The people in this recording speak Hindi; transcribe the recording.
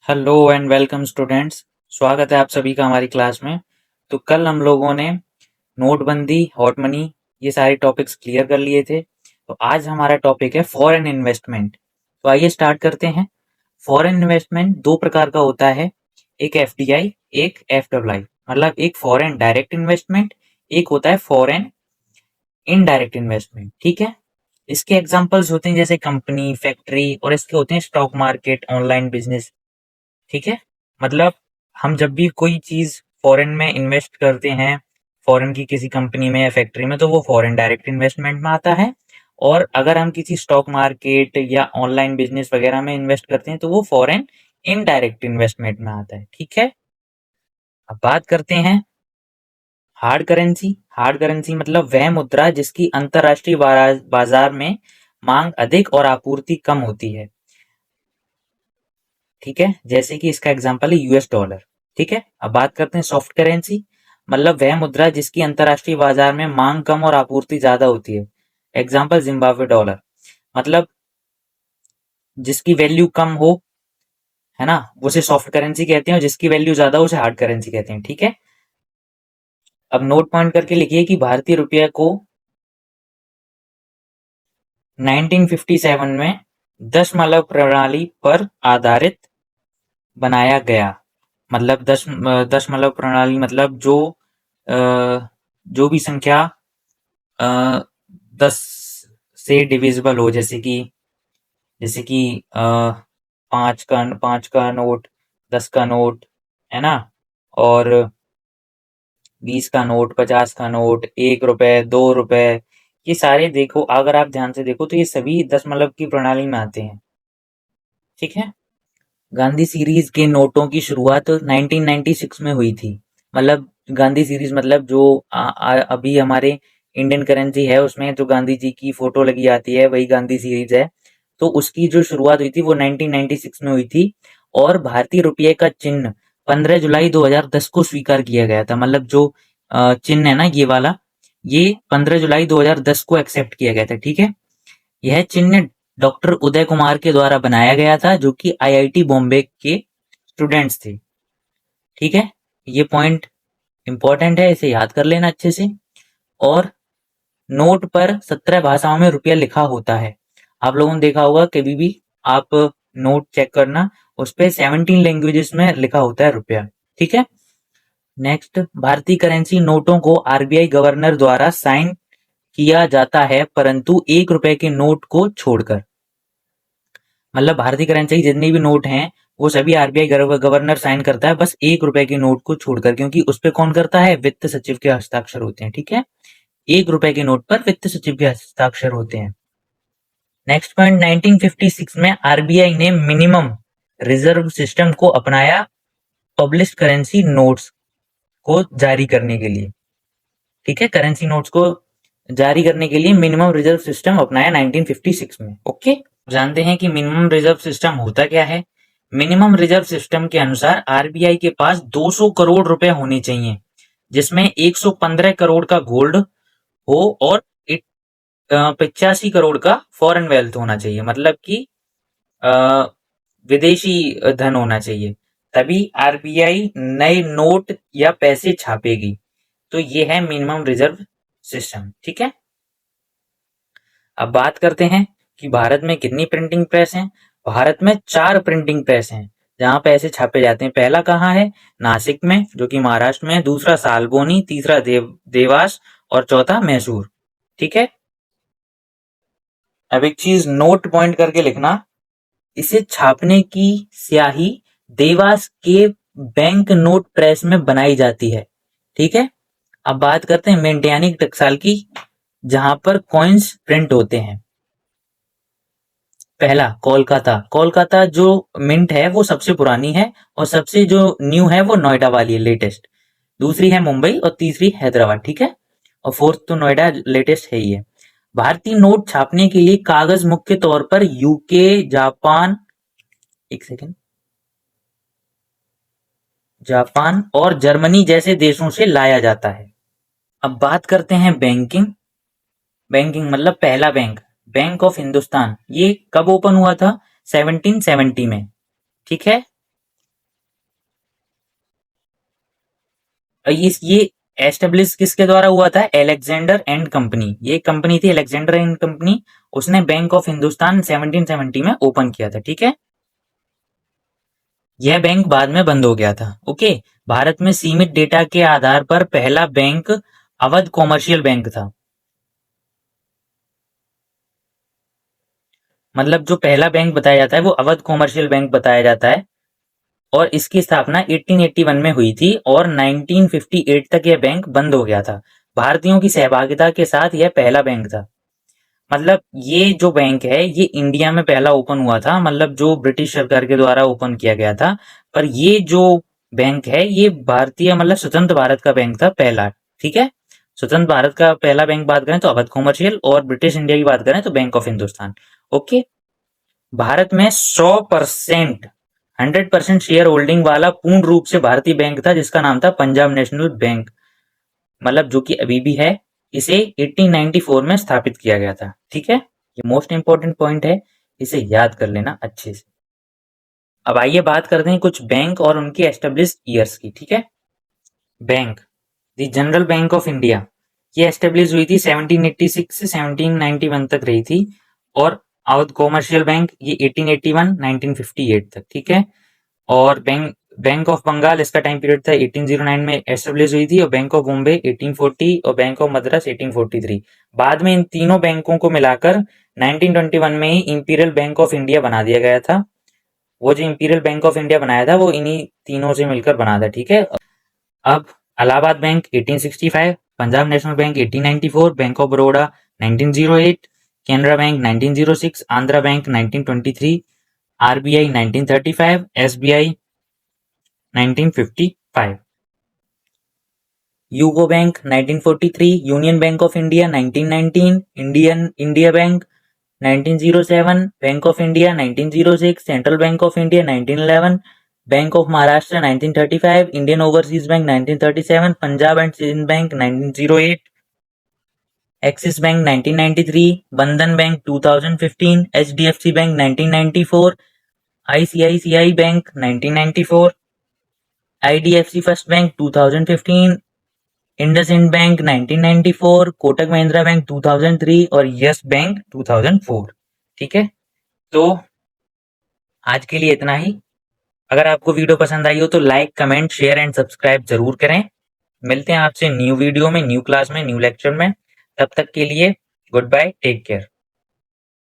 Hello and welcome students. स्वागत है आप सभी का हमारी क्लास में। तो कल हम लोगों ने नोटबंदी, हॉट मनी, ये सारे टॉपिक्स क्लियर कर लिए थे। तो आज हमारा टॉपिक है फॉरेन इन्वेस्टमेंट। तो आइए स्टार्ट करते हैं। फॉरेन इन्वेस्टमेंट दो प्रकार का होता है, एक एफडीआई, एक एफडब्ल्यूआई। मतलब एक फॉरेन डायरेक्ट इन्वेस्टमेंट, एक होता है फॉरेन इनडायरेक्ट इन्वेस्टमेंट। ठीक है। इसके एग्जांपल्स होते हैं जैसे कंपनी, फैक्ट्री, और इसके होते हैं स्टॉक मार्केट, ऑनलाइन बिजनेस। ठीक है। मतलब हम जब भी कोई चीज फॉरेन में इन्वेस्ट करते हैं, फॉरेन की किसी कंपनी में या फैक्ट्री में, तो वो फॉरेन डायरेक्ट इन्वेस्टमेंट में आता है। और अगर हम किसी स्टॉक मार्केट या ऑनलाइन बिजनेस वगैरह में इन्वेस्ट करते हैं तो वो फॉरेन इनडायरेक्ट इन्वेस्टमेंट में आता है। ठीक है। अब बात करते हैं हार्ड करेंसी। हार्ड करेंसी मतलब वह मुद्रा जिसकी अंतरराष्ट्रीय बाजार में मांग अधिक और आपूर्ति कम होती है। ठीक है। जैसे कि इसका एग्जांपल है यूएस डॉलर। ठीक है। अब बात करते हैं सॉफ्ट करेंसी। मतलब वह मुद्रा जिसकी अंतरराष्ट्रीय बाजार में मांग कम और आपूर्ति ज्यादा होती है। Example Zimbabwe dollar. मतलब जिसकी वैल्यू कम हो, है ना, उसे सॉफ्ट करेंसी कहते हैं, और जिसकी वैल्यू ज्यादा हो उसे हार्ड करेंसी कहते हैं। ठीक है। अब नोट पॉइंट करके लिखिए कि भारतीय रुपये को 1957 में दशमलव प्रणाली पर आधारित बनाया गया। मतलब दशमलव प्रणाली मतलब जो भी संख्या 10 से डिविजिबल हो, जैसे कि 5 का नोट, 10 का नोट, है ना, और 20 का नोट, 50 का नोट, 1 रुपए, 2 रुपए, ये सारे देखो, अगर आप ध्यान से देखो तो ये सभी दशमलव की प्रणाली में आते हैं। ठीक है। गांधी सीरीज के नोटों की शुरुआत 1996 में हुई थी। मतलब गांधी सीरीज मतलब जो अभी हमारे इंडियन करेंसी है उसमें जो गांधी जी की फोटो लगी आती है वही गांधी सीरीज है। तो उसकी जो शुरुआत हुई थी वो 1996 में हुई थी। और भारतीय रुपये का चिन्ह 15 जुलाई 2010 को स्वीकार किया गया था। मतलब जो चिन्ह है ना ये वाला, ये 15 जुलाई 2010 को एक्सेप्ट किया गया था। ठीक है। यह चिन्ह डॉक्टर उदय कुमार के द्वारा बनाया गया था, जो कि आईआईटी बॉम्बे के स्टूडेंट्स थे। ठीक है। ये पॉइंट इंपॉर्टेंट है, इसे याद कर लेना अच्छे से। और नोट पर 17 भाषाओं में रुपया लिखा होता है। आप लोगों ने देखा होगा, कभी भी आप नोट चेक करना, उस पे 17 लैंग्वेजेस में लिखा होता है रुपया। ठीक है। नेक्स्ट, भारतीय करेंसी नोटों को आरबीआई गवर्नर द्वारा साइन किया जाता है, परंतु 1 रुपए के नोट को छोड़कर। मतलब भारतीय करेंसी के जितने भी नोट हैं वो सभी आरबीआई गवर्नर साइन करता है, बस 1 रुपए के नोट को छोड़कर, क्योंकि उस पे कौन करता है, वित्त सचिव के हस्ताक्षर होते हैं। ठीक है। 1 रुपए के नोट पर वित्त सचिव के हस्ताक्षर होते हैं। नेक्स्ट पॉइंट, 1956 में आरबीआई ने मिनिमम रिजर्व सिस्टम को अपनाया, पब्लिश करेंसी नोट्स को जारी करने के लिए। ठीक है। करेंसी नोट्स को जारी करने के लिए मिनिमम रिजर्व सिस्टम अपनाया 1956 में। ओके। जानते हैं कि मिनिमम रिजर्व सिस्टम होता क्या है। मिनिमम रिजर्व सिस्टम के अनुसार आरबीआई के पास 200 करोड़ रुपए होने चाहिए, जिसमें 115 करोड़ का गोल्ड हो और 85 करोड़ का फॉरेन वेल्थ होना चाहिए। मतलब कि विदेशी धन होना चाहिए, तभी आरबीआई नए नोट या पैसे छापेगी। तो ये है मिनिमम रिजर्व सिस्टम। ठीक है। अब बात करते हैं कि भारत में कितनी प्रिंटिंग प्रेस हैं। भारत में 4 प्रिंटिंग प्रेस हैं जहां पैसे छापे जाते हैं। पहला कहाँ है, नासिक में, जो कि महाराष्ट्र में है। दूसरा सालबोनी, तीसरा देवास, और चौथा मैसूर। ठीक है। अब एक चीज नोट पॉइंट करके लिखना, इसे छापने की स्याही देवास के बैंक नोट प्रेस में बनाई जाती है। ठीक है। अब बात करते हैं मेंटियानिक टकसाल की, जहां पर कॉइन्स प्रिंट होते हैं। पहला कोलकाता। कोलकाता जो मिंट है वो सबसे पुरानी है, और सबसे जो न्यू है वो नोएडा वाली है, लेटेस्ट। दूसरी है मुंबई, और तीसरी हैदराबाद। ठीक है। और फोर्थ तो नोएडा लेटेस्ट है ही है। भारतीय नोट छापने के लिए कागज मुख्य तौर पर यूके, जापान, एक सेकेंड, जापान और जर्मनी जैसे देशों से लाया जाता है। अब बात करते हैं बैंकिंग। बैंकिंग मतलब पहला बैंक, बैंक ऑफ हिंदुस्तान, ये कब ओपन हुआ था, 1770 में। ठीक है। ये एस्टेब्लिश किसके द्वारा हुआ था? अलेक्जेंडर एंड कंपनी, ये कंपनी थी अलेक्जेंडर एंड कंपनी, उसने बैंक ऑफ हिंदुस्तान 1770 में ओपन किया था। ठीक है, यह बैंक बाद में बंद हो गया था। ओके, भारत में सीमित डेटा के आधार पर पहला बैंक अवध कॉमर्शियल बैंक था। मतलब जो पहला बैंक बताया जाता है वो अवध कॉमर्शियल बैंक बताया जाता है, और इसकी स्थापना 1881 में हुई थी और 1958 तक यह बैंक बंद हो गया था। भारतीयों की सहभागिता के साथ यह पहला बैंक था। मतलब ये जो बैंक है ये इंडिया में पहला ओपन हुआ था, मतलब जो ब्रिटिश सरकार के द्वारा ओपन किया गया था। पर ये जो बैंक है ये भारतीय मतलब स्वतंत्र भारत का बैंक था पहला। ठीक है, स्वतंत्र भारत का पहला बैंक बात करें तो अवध कॉमर्शियल, और ब्रिटिश इंडिया की बात करें तो bank of Hindustan. Okay, Bharat में 100% 100% शेयर होल्डिंग वाला पूर्ण रूप से भारतीय बैंक था जिसका नाम था पंजाब नेशनल बैंक, मतलब जो कि अभी भी है। इसे 1894 में स्थापित किया गया था। ठीक है, ये मोस्ट इंपॉर्टेंट पॉइंट है, इसे याद कर लेना अच्छे से। अब आइए बात करते हैं कुछ बैंक और उनके एस्टेब्लिश ईयर्स की। ठीक है, bank the general bank of India, ये एस्टेब्लिश हुई थी 1786 से 1791 तक रही थी, और अवध कॉमर्शियल बैंक ये 1881 1958 तक। ठीक है, और बैंक बैंक ऑफ बंगाल इसका टाइम पीरियड था 1809 में एस्टेब्लिश हुई थी, और बैंक ऑफ बॉम्बे 1840 और बैंक ऑफ मद्रास 1843। बाद में इन तीनों बैंकों को मिलाकर 1921 में ही इंपीरियल बैंक ऑफ इंडिया बना दिया गया था। वो जो इंपीरियल बैंक ऑफ इंडिया बनाया था वो इन्हीं तीनों से मिलकर बना था। ठीक है, अब Allahabad bank 1865, Punjab national bank 1894, bank of Baroda 1908, Canara bank 1906, Andhra bank 1923, RBI 1935, SBI 1955, UCO bank 1943, union bank of India 1919, India bank 1907, bank of India 1906, central bank of India 1911, bank of Maharashtra 1935, Indian overseas bank 1937, Punjab and Sind bank 1908, axis bank 1993, Bandhan bank 2015, HDFC bank 1994, ICICI bank 1994, IDFC first bank 2015, IndusInd bank 1994, Kotak Mahindra bank 2003 और यस बैंक 2004। ठीक है, तो आज के लिए इतना ही। अगर आपको वीडियो पसंद आई हो तो like, comment, share and subscribe जरूर करें। मिलते हैं आपसे न्यू वीडियो में, न्यू क्लास में, न्यू लेक्चर में। तब तक के लिए गुड बाय, टेक केयर।